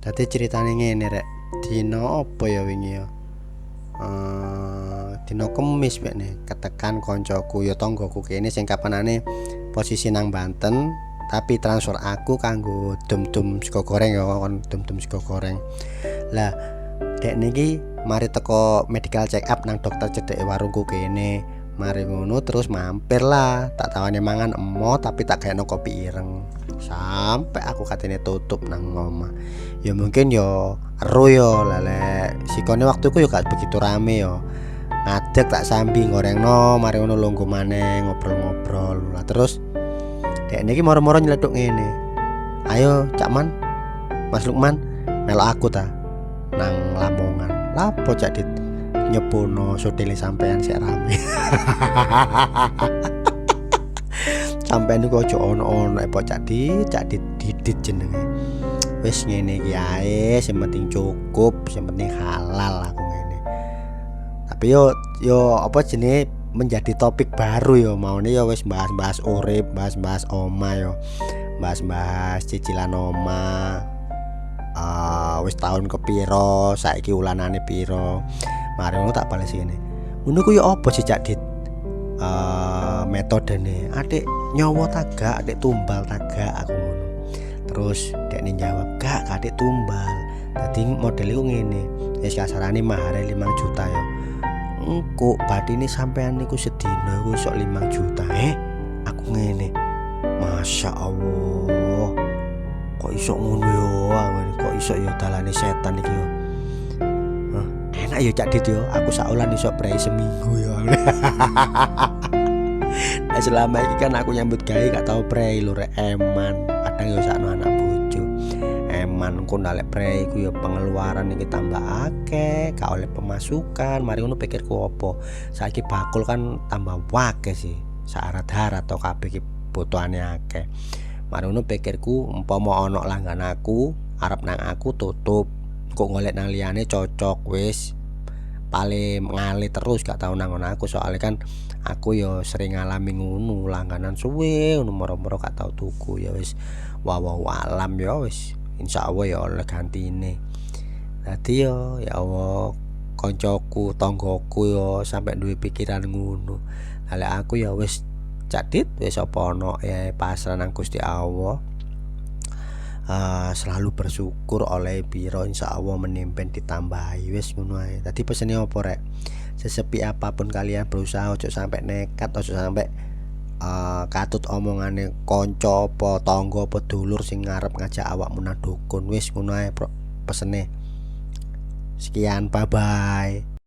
Dadi ceritane ngene rek. Dina apa ya wingi ya? Dina Kemis mek ketekan koncoku ya tanggoku kene sing kapanane posisi nang Banten tapi transfer aku kanggo dum-dum sego goreng ya kon dum-dum sego goreng. Lah dek niki mari teko medical check up nang dokter cedeke warungku kene. Mari ngono terus mampir lah tak tawani mangan emo tapi tak gaekno kopi ireng. Sampai aku katene tutup nang omah. Ya mungkin ya ero ya lek sikone waktu iku ya gak begitu rame ya. Ngadeg tak sambi gorengno mari ngono lungguh maneh ngobrol-ngobrol. Lah terus dek niki moro-moro nyeletuk ngene. Ayo Cak Man, Mas Lukman melok aku ta nang Lamongan. Lapo Cak Dit? Nyepono sotile sampean sik rame. Sampeyan niku aja ono-ono po Cak Dit Didit jenenge. Wis ngene iki ae, sing penting cukup, sing penting halal aku ngene. Tapi yo apa jenenge menjadi topik baru yo maune yo wis bahas-bahas urip, bahas-bahas omah yo. Bahas-bahas cicilan omah. Wis tahun kepiro, saiki ulanane piro. Mari ngono tak bales ngene. Ngono ku yo apa sih Cak Dit? Metodene adik nyawa tagak, adik tumbal tagak aku ngono. Terus dekne jawab, "Gak, adik tumbal." Dadi model iku ngene. Wis kasarane mahare 5 juta ya. Engko bathine sampean niku sedina iku iso 5 juta. Aku ngene. Masya Allah. Kok iso ngono ya? Kok iso ya dalane setan iki yo. Enak ya Cak Dit yo. Aku saulan iso prei seminggu ya. Nah, selama ini kan aku nyambut gawe gak tau prei lho rek eman. Kadang yo sakno anak bojo. Eman ku ndalek prei ku yo pengeluaran iki tambah akeh, gak oleh pemasukan. Mari ngono pikirku opo? Saiki bakul kan tambah akeh sih. Syarat-syarat to kabeh iki butuhane akeh. Mari ngono pikirku umpama ana langgan aku, arep nang aku tutup. Kok golek nang liyane cocok wis. Paling ngalih terus gak tau nang aku soalnya kan aku yo sering ngalami ngono langganan suwe ngono moro-moro gak tau tuku ya wis wawahu alam ya wis insyaallah ya oleh gantine. Dadi yo ya Allah koncoku tanggoku yo sampai duwe pikiran ngono. Lah aku ya wis Cak Dit wis apa ono ya pasrah nang Gusti Allah. Selalu bersyukur oleh piro insyaallah menimpen ditambahi wis ngono ae. Dadi pesene opo rek? Sesepi apapun kalian berusaha ojo sampai nekat, ojo sampai katut omongane kanca apa tangga apa dulur sing ngarep ngajak awakmu nang dukun. Wis ngono ae pesene. Sekian, bye bye.